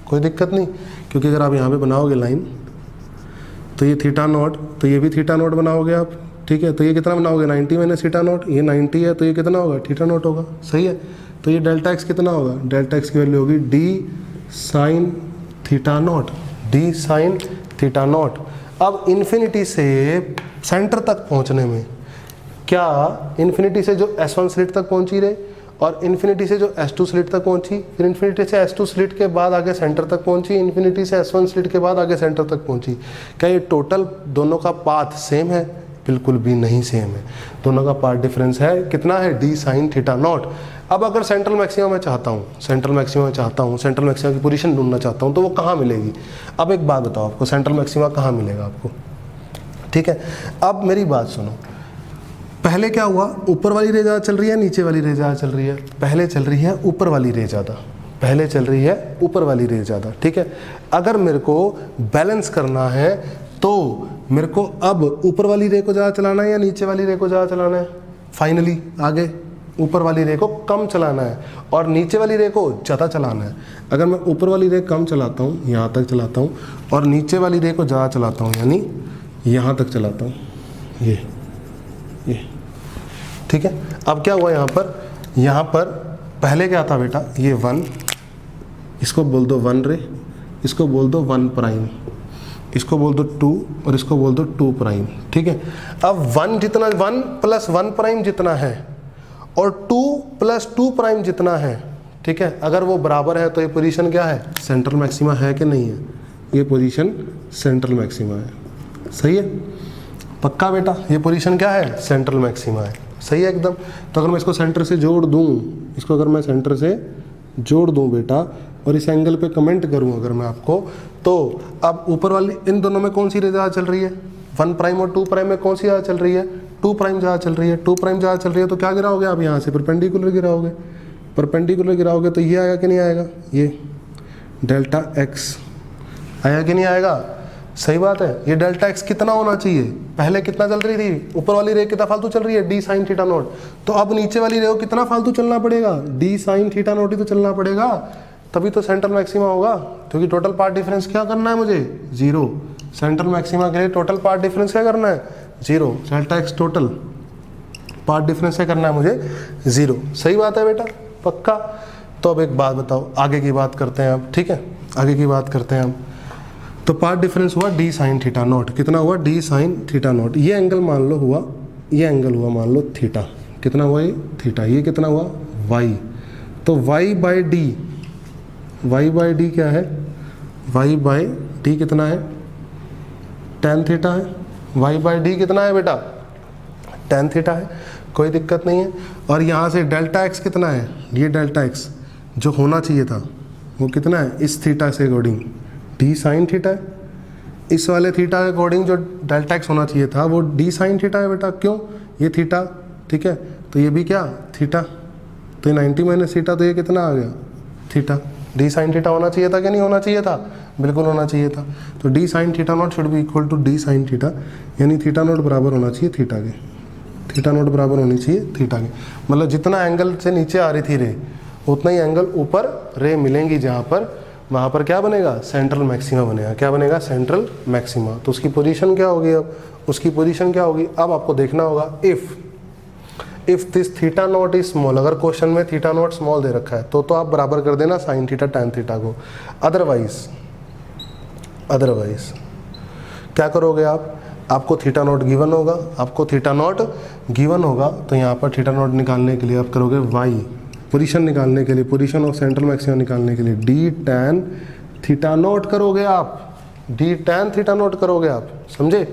कोई दिक्कत नहीं। क्योंकि अगर आप यहाँ पे बनाओगे लाइन तो ये थीटा नॉट, तो ये भी थीटा नॉट बनाओगे आप, ठीक है। तो ये कितना बनाओगे 90 माइनस थीटा नॉट, ये 90 है तो ये कितना होगा थीटा नॉट होगा, सही है। तो ये डेल्टा एक्स कितना होगा, डेल्टा एक्स की वैल्यू होगी D sine theta not, D sine theta not. अब इन्फिनिटी से सेंटर तक पहुंचने में क्या इन्फिनिटी से जो S1 स्लिट तक पहुंची रे और इन्फिनिटी से जो S2 स्लिट तक पहुंची, फिर इन्फिनिटी से S2 स्लिट के बाद आगे सेंटर तक पहुंची, इन्फिनिटी से S1 स्लिट के बाद आगे सेंटर तक पहुंची, क्या ये टोटल दोनों का पाथ सेम है, बिल्कुल भी नहीं सेम है। दोनों का पाथ डिफरेंस है कितना है, डी साइन थीटा नॉट। अब अगर सेंट्रल मैक्सिमा मैं चाहता हूँ, सेंट्रल मैक्सिमा की पोजीशन ढूंढना चाहता हूँ, तो वो कहाँ मिलेगी। अब एक बात बताओ आपको, सेंट्रल मैक्सिमा कहाँ मिलेगा आपको, ठीक है। अब मेरी बात सुनो, पहले क्या हुआ, ऊपर वाली रे ज़्यादा चल रही है, नीचे वाली रे ज़्यादा चल रही है, पहले चल रही है ऊपर वाली रे ज़्यादा, पहले चल रही है ऊपर वाली रे ज़्यादा, ठीक है। अगर मेरे को बैलेंस करना है तो मेरे को अब ऊपर वाली रे को ज़्यादा चलाना है या नीचे वाली रे को ज़्यादा चलाना है, फाइनली आगे ऊपर वाली रे को कम चलाना है और नीचे वाली रे को ज़्यादा चलाना है। अगर मैं ऊपर वाली रे कम चलाता हूँ, यहाँ तक चलाता हूँ, और नीचे वाली रे को ज़्यादा चलाता हूँ, यानी यहाँ तक चलाता हूँ, ये ठीक है। अब क्या हुआ यहाँ पर पहले क्या था बेटा, ये 1, इसको बोल दो 1 रे, इसको बोल दो 1 प्राइम, इसको बोल दो 2 और इसको बोल दो 2 प्राइम, ठीक है। अब 1 जितना 1 प्लस 1 प्राइम जितना है और 2 प्लस 2 प्राइम जितना है, ठीक है, अगर वो बराबर है तो ये पोजीशन क्या है, सेंट्रल मैक्सिमा है कि नहीं है, ये पोजीशन सेंट्रल मैक्सिमा है, सही है, पक्का बेटा, ये पोजीशन क्या है, सेंट्रल मैक्सिमा है, सही है एकदम। तो अगर मैं इसको सेंटर से जोड़ दूँ, इसको अगर मैं सेंटर से जोड़ दूँ बेटा और इस एंगल पे कमेंट करूँ अगर मैं आपको, तो अब ऊपर वाली इन दोनों में कौन सी रे ज़्यादा चल रही है, 1 प्राइम और 2 प्राइम में कौन सी ज़्यादा चल रही है, 2 प्राइम ज़्यादा चल रही है, 2 प्राइम ज़्यादा चल रही है, तो क्या गिराओगे आप यहाँ से परपेंडिकुलर गिराओगे, परपेंडिकुलर गिराओगे तो ये आएगा कि नहीं आएगा, ये डेल्टा एक्स आएगा कि नहीं आएगा, सही बात है। ये डेल्टा एक्स कितना होना चाहिए, पहले कितना चल रही थी, ऊपर वाली रे कितना फालतू चल रही है, डी साइन थीटा नॉट, तो अब नीचे वाली रे को कितना फालतू चलना पड़ेगा, डी साइन थीटा नॉट ही तो चलना पड़ेगा, तभी तो सेंट्रल मैक्सिमा होगा। क्योंकि टोटल पार्ट डिफरेंस क्या करना है मुझे, 0। सेंट्रल मैक्सिमा के लिए टोटल पार्ट डिफरेंस क्या करना है, 0। Delta x total path difference क्या करना है मुझे, 0। सही बात है बेटा, पक्का। तो अब एक बात बताओ, आगे की बात करते हैं अब, ठीक है, आगे की बात करते हैं हम। तो पार्ट डिफरेंस हुआ डी साइन थीटा नॉट, कितना हुआ, डी साइन थीटा नॉट। ये एंगल मान लो हुआ, ये एंगल हुआ मान लो थीटा, कितना हुआ ये थीटा, ये कितना हुआ वाई, तो वाई बाई डी क्या है, वाई बाई डी कितना है, tan थीटा है, वाई बाई डी कितना है बेटा, tan थीटा है, कोई दिक्कत नहीं है। और यहाँ से डेल्टा एक्स कितना है, ये डेल्टा एक्स जो होना चाहिए था वो कितना है, इस थीटा से अकॉर्डिंग डी साइन थीटा है, इस वाले थीटा के अकॉर्डिंग जो डेल्टा एक्स होना चाहिए था वो डी साइन थीटा है बेटा, क्यों, ये थीटा, ठीक है, तो ये भी क्या थीटा, तो ये 90 माइनस थीटा, तो ये कितना आ गया थीटा, डी साइन थीटा होना चाहिए था कि नहीं होना चाहिए था, बिल्कुल होना चाहिए था। तो D sine theta not should be equal to D sine theta, यानी थीटा नॉट बराबर होना चाहिए थीटा के, थीटा नॉट बराबर होनी चाहिए थीटा के, मतलब जितना एंगल से नीचे आ रही थी रे उतना ही एंगल ऊपर रे मिलेंगी, जहाँ पर वहाँ पर क्या बनेगा, सेंट्रल मैक्सिमा बनेगा, क्या बनेगा, सेंट्रल मैक्सिमा। तो उसकी पोजीशन क्या होगी, अब उसकी पोजीशन क्या होगी, अब आपको देखना होगा if this theta naught is small, अगर क्वेश्चन में थीटा नॉट स्मॉल दे रखा है तो आप बराबर कर देना साइन थीटा टैन थीटा को, अदरवाइज क्या करोगे आप, आपको थीटा नॉट गिवन होगा, तो यहाँ पर थीटा नॉट निकालने के लिए आप करोगे वाई, पोजीशन निकालने के लिए, पोजीशन ऑफ सेंट्रल मैक्सिमा निकालने के लिए डी टैन थीटा नोट करोगे आप, डी टैन थीटा नोट करोगे आप, समझे।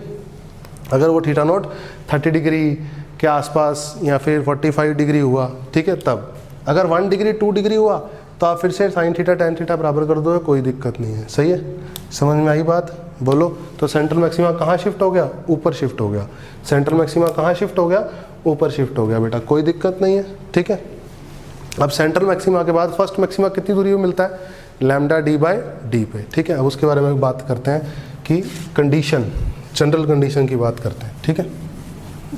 अगर वो थीटा नोट 30 डिग्री के आसपास या फिर 45 डिग्री हुआ, ठीक है, तब अगर 1 डिग्री 2 डिग्री हुआ तो आप फिर से साइन थीटा टैन थीटा बराबर कर दो, कोई दिक्कत नहीं है। सही है, समझ में आई बात, बोलो। तो सेंट्रल मैक्सिमा कहाँ शिफ्ट हो गया, ऊपर शिफ्ट हो गया। सेंट्रल मैक्सिमा कहाँ शिफ्ट हो गया, ऊपर शिफ्ट हो गया बेटा, कोई दिक्कत नहीं है, ठीक है। अब सेंट्रल मैक्सिमा के बाद फर्स्ट मैक्सिमा कितनी दूरी में मिलता है, लैम्डा डी बाय डी पे, ठीक है। अब उसके बारे में बात करते हैं कि कंडीशन, जनरल कंडीशन की बात करते हैं, ठीक है,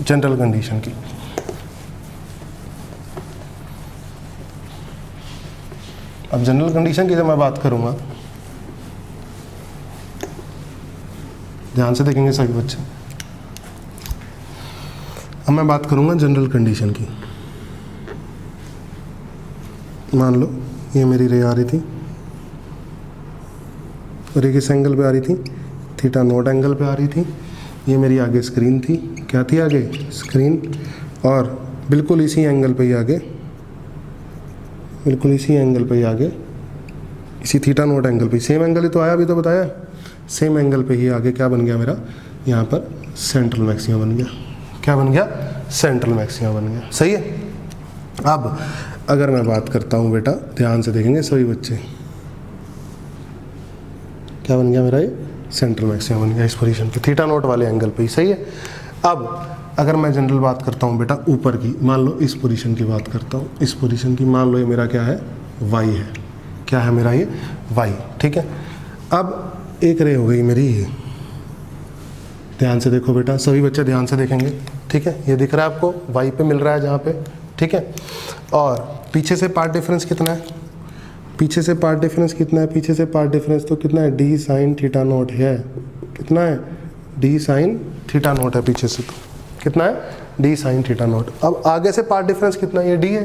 जनरल कंडीशन की। अब जनरल कंडीशन की जब मैं बात करूंगा, ध्यान से देखेंगे सभी बच्चे। अब मैं बात करूंगा जनरल कंडीशन की। मान लो ये मेरी रे आ रही थी और ये किस एंगल पे आ रही थी, थीटा नोट एंगल पे आ रही थी। ये मेरी आगे स्क्रीन थी, क्या थी आगे, स्क्रीन, और बिल्कुल इसी एंगल पे ही आगे, बिल्कुल इसी एंगल पे ही आगे, इसी थीटा नोट एंगल पे, सेम एंगल ही तो आया, अभी तो बताया, सेम एंगल पे ही आगे क्या बन गया मेरा, यहाँ पर सेंट्रल मैक्सिमा बन गया। क्या बन गया, सेंट्रल मैक्सिमा बन गया। सही है। अब अगर मैं बात करता हूँ बेटा, ध्यान से देखेंगे सभी बच्चे, क्या बन गया मेरा, ये सेंट्रल मैक्सिमा बन गया इस पोजीशन पे, थीटा नोट वाले एंगल पे ही। सही है। अब अगर मैं जनरल बात करता हूँ बेटा ऊपर की, मान लो इस पोजीशन की बात करता हूँ, इस पोजीशन की, मान लो ये मेरा क्या है, वाई है, क्या है मेरा ये, वाई, ठीक है। अब एक रे हो गई मेरी ये, ध्यान से देखो बेटा, सभी बच्चे ध्यान से देखेंगे, ठीक है। ये दिख रहा है आपको, वाई पे मिल रहा है जहाँ पे, ठीक है। और पीछे से पार्ट डिफरेंस कितना है, पीछे से पार्ट डिफरेंस कितना है, पीछे से पार्ट डिफरेंस तो कितना है, डी साइन थीटा नोट है, कितना है, डी साइन थीटा नोट है, पीछे से तो कितना है, डी साइन थीटा नोट। अब आगे से पार्ट डिफरेंस कितना है, ये डी है,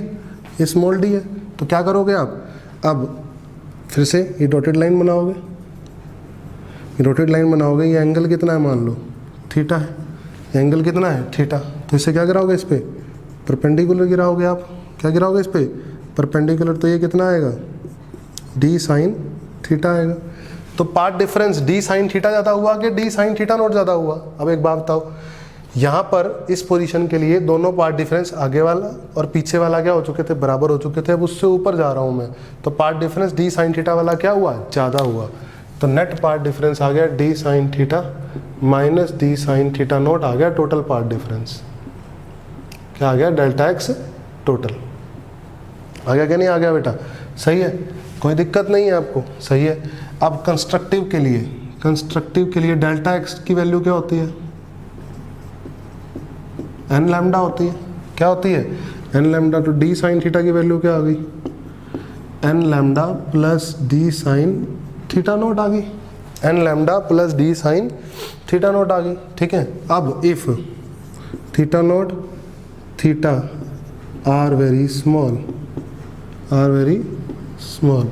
ये स्मॉल डी है, तो क्या करोगे आप, अब फिर से ये डॉटेड लाइन बनाओगे, ये डॉटेड लाइन बनाओगे, ये एंगल कितना है, मान लो थीटा है, एंगल कितना है, थीटा, तो इससे क्या गिराओगे, इस पर परपेंडिकुलर गिराओगे आप, क्या गिराओगे इस पर, परपेंडिकुलर, तो ये कितना आएगा, डी साइन थीटा आएगा। तो path difference D sine theta ज़्यादा हुआ कि डी साइन थीटा नोट ज़्यादा हुआ। अब एक बात बताओ, यहाँ पर इस पोजीशन के लिए दोनों पार्ट डिफरेंस, आगे वाला और पीछे वाला क्या हो चुके थे, बराबर हो चुके थे। अब उससे ऊपर जा रहा हूँ मैं, तो path difference D sine theta वाला क्या हुआ, ज़्यादा हुआ। तो नेट पार्ट डिफरेंस आ गया D sine theta minus d sine theta naught, आ गया टोटल पार्ट डिफरेंस, क्या आ गया, डेल्टा एक्स टोटल। आ गया क्या नहीं आ गया बेटा, सही है, कोई दिक्कत नहीं है आपको, सही है। अब कंस्ट्रक्टिव के लिए, कंस्ट्रक्टिव के लिए डेल्टा एक्स की वैल्यू क्या होती है, एन लैम्डा होती है, क्या होती है, एन लैम्डा। तो डी साइन थीटा की वैल्यू क्या आ गई, n lambda plus D sine theta naught आ गई, n lambda plus D sine theta naught आ गई, ठीक है। अब if theta naught theta are very small, are very small,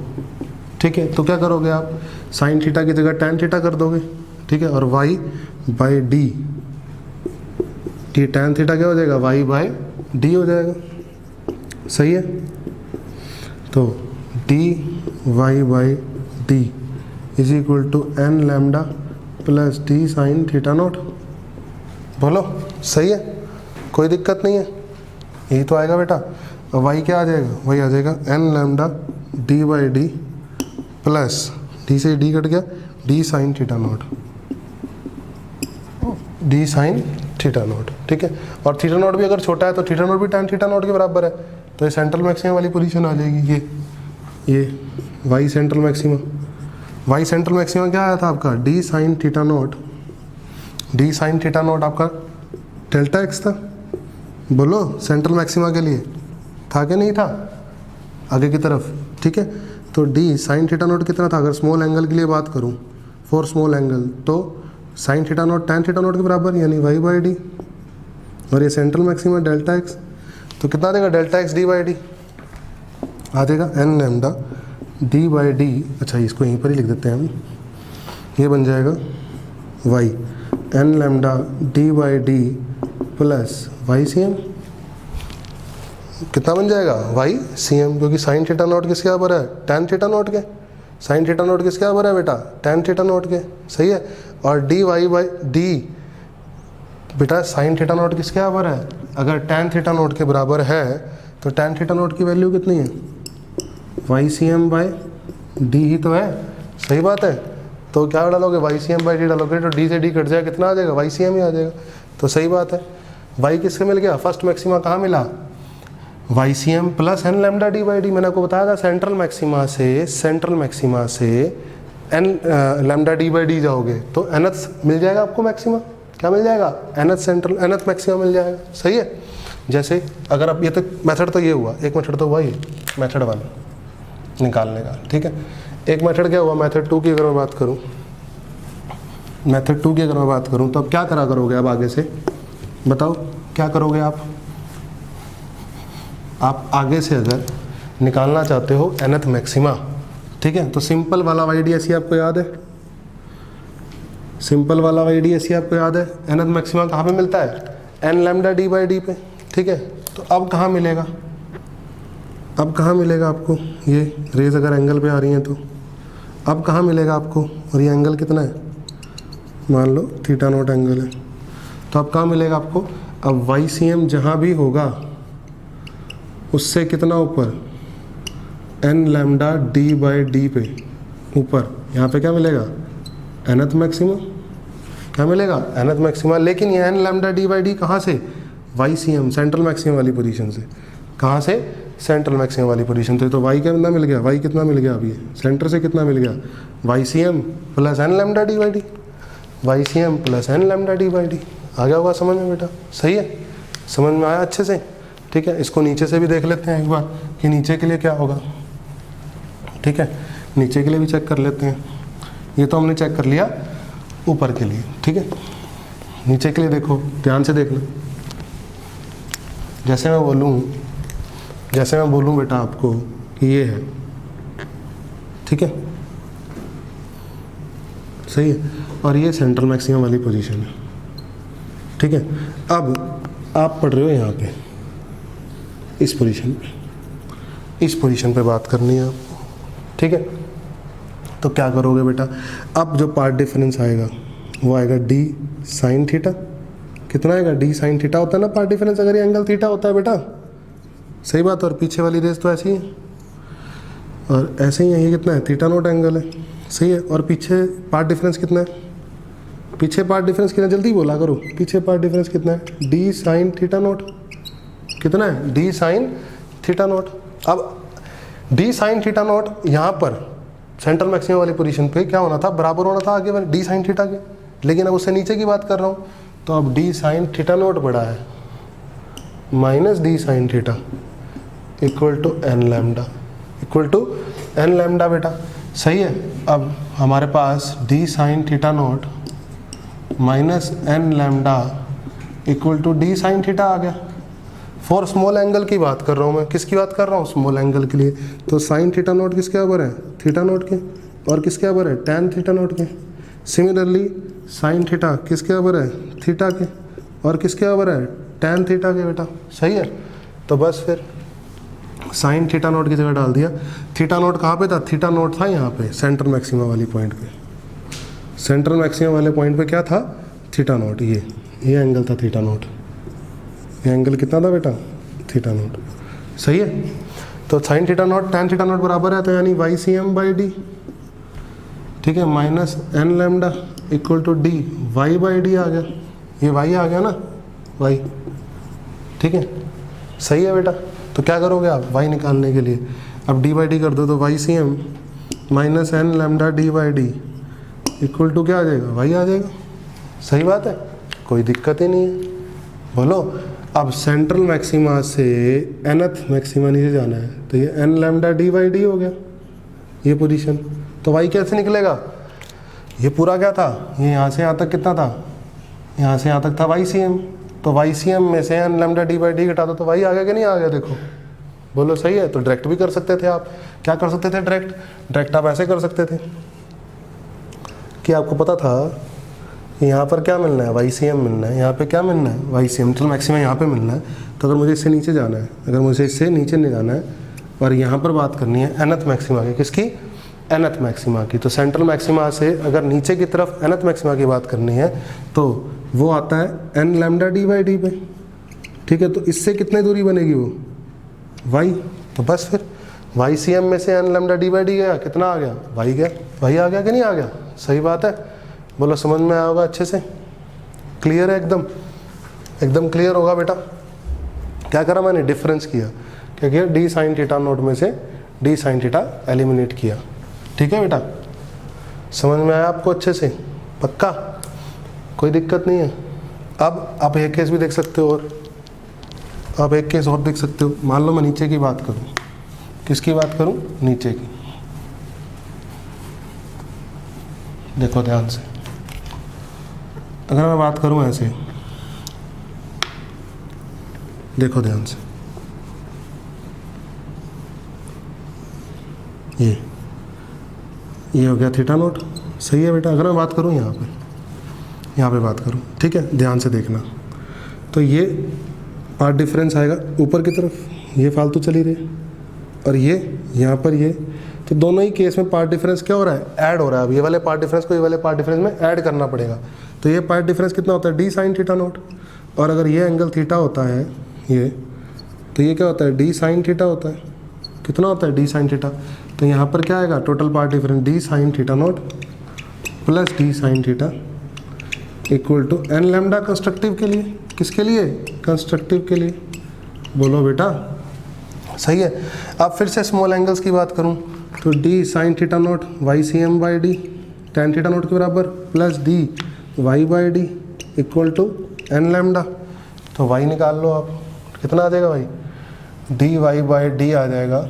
ठीक है, तो क्या करोगे आप, साइन थीटा की जगह टैन थीटा कर दोगे, ठीक है। और Y by D, T tan theta क्या हो जाएगा, वाई बाई डी हो जाएगा, सही है। तो D Y by D is equal to N lambda plus D sine theta not, बोलो सही है, कोई दिक्कत नहीं है, यही तो आएगा बेटा। और वाई क्या आ जाएगा, वही आ जाएगा N lambda D by D plus D से डी कट गया, D sine theta not, D sine theta not, ठीक है। और थीटा नोट भी अगर छोटा है तो थीटा नोट भी टैन थीटा नोट के बराबर है, तो ये सेंट्रल मैक्सिमा वाली पोजीशन आ जाएगी। ये Y central maxima, Y central maxima क्या आया था आपका, D sine theta not, D sine theta not आपका डेल्टा एक्स था, बोलो सेंट्रल मैक्सिमा के लिए था कि नहीं था, आगे की तरफ, ठीक है। तो डी साइन थीटा नोट कितना था, अगर स्मॉल एंगल के लिए बात करूं, फॉर स्मॉल एंगल, तो sine theta naught tan theta not के बराबर, यानी वाई बाई डी, और ये सेंट्रल मैक्सिमा डेल्टा एक्स, तो कितना देगा, delta x d by d आ जाएगा, N lambda D by d, अच्छा इसको यहीं पर ही लिख देते हैं हम, ये बन जाएगा Y N lambda D by D plus Y C M, कितना बन जाएगा वाई सी एम, क्योंकि साइन थीटा नॉट किसके बराबर है, टैन थीटा नॉट के। साइन थीटा नॉट किसके बराबर है बेटा, टैन थीटा नॉट के, सही है। और डी वाई बाई डी बेटा साइन थीटा नॉट किसके बराबर है, अगर टैन थीटा नॉट के बराबर है तो टैन थीटा नॉट की वैल्यू कितनी है, y C m by d ही तो है, सही बात है। तो क्या डालोगे, y C m by d डालोगे तो डी से डी कट जाएगा, कितना आ जाएगा, वाई सी एम ही आ जाएगा। तो सही बात है, वाई किससे मिल गया, फर्स्ट मैक्सिमा कहाँ मिला, Y C M plus N lambda D by D. मैंने आपको बताया था सेंट्रल मैक्सिमा से N lambda D by D जाओगे तो एनथ मिल जाएगा आपको मैक्सिमा, क्या मिल जाएगा, एनथ सेंट्रल एनथ मैक्सिमा मिल जाएगा, सही है। जैसे अगर आप ये तो मेथड तो ये हुआ, एक मेथड तो हुआ ही मेथड 1 निकालने का, ठीक है। एक मेथड क्या हुआ, मेथड 2 की अगर मैं बात करूँ, मेथड 2 की अगर मैं बात करूँ तो अब क्या करा करोगे, अब आगे से बताओ क्या करोगे आप आगे से अगर निकालना चाहते हो एनथ मैक्सिमा, ठीक है, तो सिंपल वाला वाईडीएसी आपको याद है, सिंपल वाला वाईडीएसी आपको याद है। एनथ मैक्सिमा कहाँ पे मिलता है, N lambda D by D पे, ठीक है। तो अब कहाँ मिलेगा, अब कहाँ मिलेगा आपको, ये रेज अगर एंगल पे आ रही हैं तो अब कहाँ मिलेगा आपको, और ये एंगल कितना है, मान लो थीटा नॉट एंगल है, तो अब कहाँ मिलेगा आपको, अब वाई सी एम जहाँ भी होगा उससे कितना ऊपर, N lambda D by D पे ऊपर, यहाँ पे क्या मिलेगा, एनथ मैक्सिमा, क्या मिलेगा, एनथ मैक्सिमा। लेकिन ये N lambda D by D कहाँ से, वाई सी एम सेंट्रल मैक्सिमा वाली पोजीशन से, कहाँ से, सेंट्रल मैक्सिमा वाली पोजीशन से। तो वाई कितना मिल गया, वाई कितना मिल गया, अभी सेंटर से कितना मिल गया, y C M plus N lambda D by d, y C M plus N lambda D by d. आ गया होगा समझ में बेटा, सही है, समझ में आया अच्छे से, ठीक है। इसको नीचे से भी देख लेते हैं एक बार कि नीचे के लिए क्या होगा, ठीक है, नीचे के लिए भी चेक कर लेते हैं। ये तो हमने चेक कर लिया ऊपर के लिए, ठीक है। नीचे के लिए देखो, ध्यान से देखना, जैसे मैं बोलूँ बेटा आपको कि ये है, ठीक है, सही है, और ये सेंट्रल मैक्सिमम वाली पोजीशन है, ठीक है। अब आप पढ़ रहे हो यहाँ पे इस पोजीशन पे बात करनी है आपको, ठीक है। तो क्या करोगे बेटा, अब जो पार्ट डिफरेंस आएगा वो आएगा डी साइन थीटा, कितना आएगा, डी साइन थीटा होता है ना पार्ट डिफरेंस, अगर ये एंगल थीटा होता है बेटा, सही बात। और पीछे वाली रेस तो ऐसी है और ऐसे ही है, ये कितना है, थीटा नोट एंगल है, सही है। और पीछे पार्ट डिफरेंस कितना है, पीछे पार्ट डिफरेंस कितना, जल्दी बोला करो, पीछे पार्ट डिफरेंस कितना है, डी साइन थीटा नोट, कितना है, डी साइन थीटा नोट। अब डी साइन थीटा नोट यहाँ पर सेंट्रल मैक्सिमम वाली पोजीशन पे क्या होना था, बराबर होना था आगे वाले डी साइन थीटा के, लेकिन अब उससे नीचे की बात कर रहा हूँ। तो अब डी साइन थीटा नोट बड़ा है minus d sine theta equal to N lambda, equal to N lambda बेटा, सही है। अब हमारे पास d sine theta naught minus N lambda equal to D sine theta आ गया। फॉर स्मॉल एंगल की बात कर रहा हूँ मैं, किसकी बात कर रहा हूँ, स्मॉल एंगल के लिए। तो साइन थीटा नोट किसके बराबर है, थीटा नोट के, और किसके बराबर है, टैन थीटा नोट के। सिमिलरली साइन थीटा किसके बराबर है, थीटा के, और किसके बराबर है, टैन थीटा के बेटा, सही है। तो बस फिर साइन थीटा नोट की जगह डाल दिया। थीटा नोट कहाँ पे था, थीटा नोट था यहाँ पे सेंट्रल मैक्सिमा वाली पॉइंट पे, सेंट्रल मैक्सिमा वाले पॉइंट पे क्या था, थीटा नोट, ये एंगल था थीटा नोट, ये एंगल कितना था बेटा, थीटा नोट, सही है। तो sine theta naught tan theta naught बराबर है, तो यानी y C m by d, ठीक है, minus N lambda equal to d Y by d आ गया, ये वाई आ गया ना, वाई, ठीक है, सही है बेटा। तो क्या करोगे आप वाई निकालने के लिए, अब डी बाई डी कर दो, तो Y C M minus N lambda D by D equal to क्या आ जाएगा, वाई आ जाएगा, सही बात है, कोई दिक्कत ही नहीं है। बोलो, अब सेंट्रल मैक्सिमा से एनथ मैक्सिमा नीचे जाना है, तो ये N lambda D by D हो गया ये पोजीशन। तो वाई कैसे निकलेगा, ये पूरा क्या था, ये यहाँ से यहाँ तक कितना था, यहाँ से यहाँ तक था वाई सी एम, तो वाई सी एम में से N lambda D by D घटा दो, तो वाई आ गया कि नहीं आ गया, देखो बोलो, सही है। तो डायरेक्ट भी कर सकते थे आप, क्या कर सकते थे, डायरेक्ट आप ऐसे कर सकते थे कि आपको पता था यहाँ पर क्या मिलना है, YCM मिलना है, यहाँ पे क्या मिलना है, YCM, तो मैक्सिमा यहाँ पे मिलना है। तो अगर मुझे इससे नीचे जाना है, अगर मुझे इससे नीचे नहीं जाना है और यहाँ पर बात करनी है nth मैक्सिमा की, किसकी, nth मैक्सिमा की, तो सेंट्रल मैक्सिमा से अगर नीचे की तरफ nth मैक्सिमा की बात करनी है तो वो आता है n लैम्डा d/d पे, ठीक है। तो इससे कितनी दूरी बनेगी वो, y, तो बस फिर YCM में से n लैम्डा d/d गया, कितना आ गया, y गया, y आ गया कि नहीं आ गया, सही बात है, बोलो समझ में आया होगा अच्छे से, क्लियर है, एकदम एकदम क्लियर होगा बेटा। क्या करा मैंने, डिफरेंस किया, क्या किया, d sin थीटा नोट में से d sin थीटा एलिमिनेट किया, ठीक है बेटा, समझ में आया आपको अच्छे से, पक्का, कोई दिक्कत नहीं है। अब आप एक केस भी देख सकते हो, और आप एक केस और देख सकते हो। मान लो मैं नीचे की बात करूं, किसकी बात करूं, नीचे की, देखो ध्यान से, अगर मैं बात करूं ऐसे, देखो ध्यान से, ये हो गया थीटा नोट, सही है बेटा। अगर मैं बात करूं यहाँ पे बात करूं, ठीक है, ध्यान से देखना, तो ये पार्ट डिफरेंस आएगा ऊपर की तरफ, ये फालतू चली रही, और ये यहाँ पर ये, तो दोनों ही केस में पार्ट डिफरेंस क्या हो रहा है, ऐड हो रहा है। अब ये वाले पार्ट डिफरेंस को ये वाले पार्ट डिफरेंस में ऐड करना पड़ेगा, तो ये पार्ट डिफरेंस कितना होता है, d sin थीटा नोट, और अगर ये एंगल थीटा होता है ये, तो ये क्या होता है, d sin थीटा होता है, कितना होता है, d sin थीटा, तो यहाँ पर क्या आएगा, total path difference d sin theta not plus d sin theta equal to n lambda constructive के लिए, किसके लिए, कंस्ट्रक्टिव के लिए, बोलो बेटा, सही है। अब फिर से स्मॉल एंगल्स की बात करूं तो d sin theta not YCM/d tan theta not के बराबर plus d y/d equal to n lambda, तो y निकाल लो आप, कितना आ जाएगा भाई, dy/d आ जाएगा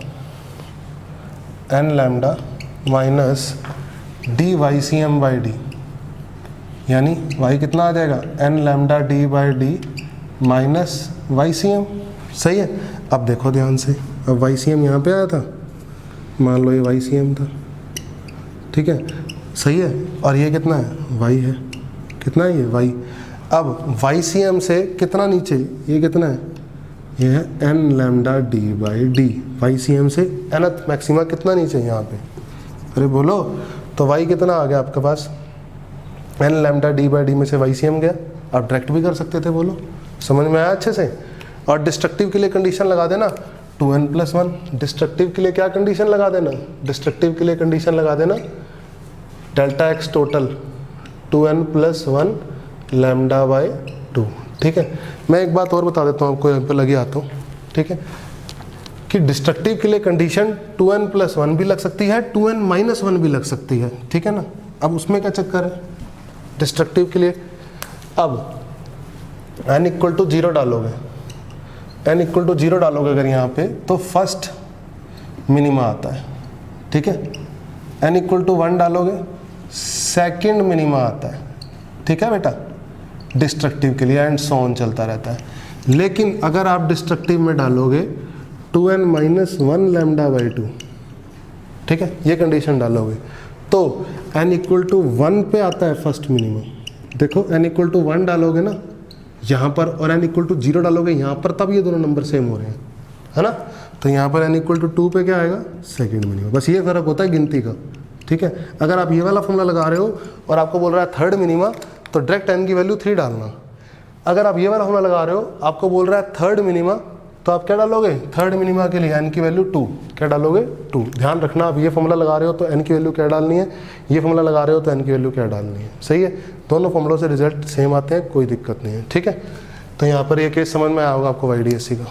n लैम्डा माइनस dy/CM/d, यानी y कितना आ जाएगा, n lambda d/d minus YCM, सही है। अब देखो ध्यान से, अब YCM यहाँ पे आया था, मान लो ये YCM था, ठीक है, सही है, और ये कितना है, y है, कितना है ये y। अब YCM से कितना नीचे, ये कितना है, ये है n लैम्डा d/d, YCM से nth मैक्सिमा कितना नीचे यहाँ पे, अरे बोलो, तो y कितना आ गया आपके पास, n लैम्डा d/d में से YCM गया, आप डायरेक्ट भी कर सकते थे, बोलो समझ में आया अच्छे से। और डिस्ट्रक्टिव के लिए कंडीशन लगा देना 2n+1, डिस्ट्रक्टिव के लिए क्या कंडीशन लगा देना, डिस्ट्रक्टिव के लिए कंडीशन लगा देना डेल्टा x टोटल 2n+1 λ/2, ठीक है। मैं एक बात और बता देता हूँ आपको, यहाँ पे लगे आता हूँ, ठीक है, कि डिस्ट्रक्टिव के लिए कंडीशन 2n+1 भी लग सकती है, 2n-1 भी लग सकती है, ठीक है ना। अब उसमें क्या चक्कर है डिस्ट्रक्टिव के लिए, अब n = 0 डालोगे, n = 0 डालोगे अगर यहाँ पे, तो फर्स्ट मिनिमा आता है, ठीक है, n = 1 डालोगे सेकंड मिनिमा आता है, ठीक है बेटा, डिस्ट्रक्टिव के लिए, एंड सो ऑन चलता रहता है। लेकिन अगर आप डिस्ट्रक्टिव में डालोगे 2n-1 λ/2, ठीक है, ये कंडीशन डालोगे तो n = 1 पे आता है फर्स्ट मिनिमम, देखो n = 1 डालोगे ना यहाँ पर, और n = 0 डालोगे यहाँ पर, तब ये दोनों नंबर सेम हो रहे हैं, है ना। तो यहाँ पर n = 2 पे क्या आएगा, सेकंड मिनिमम, बस ये फ़र्क होता है गिनती का, ठीक है। अगर आप ये वाला फॉर्मूला लगा रहे हो और आपको बोल रहा है थर्ड मिनिमा, तो डायरेक्ट n की वैल्यू 3 डालना। अगर आप ये वाला फॉर्मूला लगा रहे हो, आपको बोल रहा है थर्ड मिनिमा, तो आप क्या डालोगे, थर्ड मिनिमा के लिए n की वैल्यू 2, क्या डालोगे, 2। ध्यान रखना, आप ये फॉर्मूला लगा रहे हो तो n की वैल्यू क्या डालनी है, ये फॉर्मूला लगा रहे हो तो n की वैल्यू क्या डालनी है, सही है। दोनों फॉर्मूलों से रिजल्ट सेम आते हैं, कोई दिक्कत नहीं है, ठीक है। तो यहाँ पर ये केस समझ में आया होगा आपको YDSC का।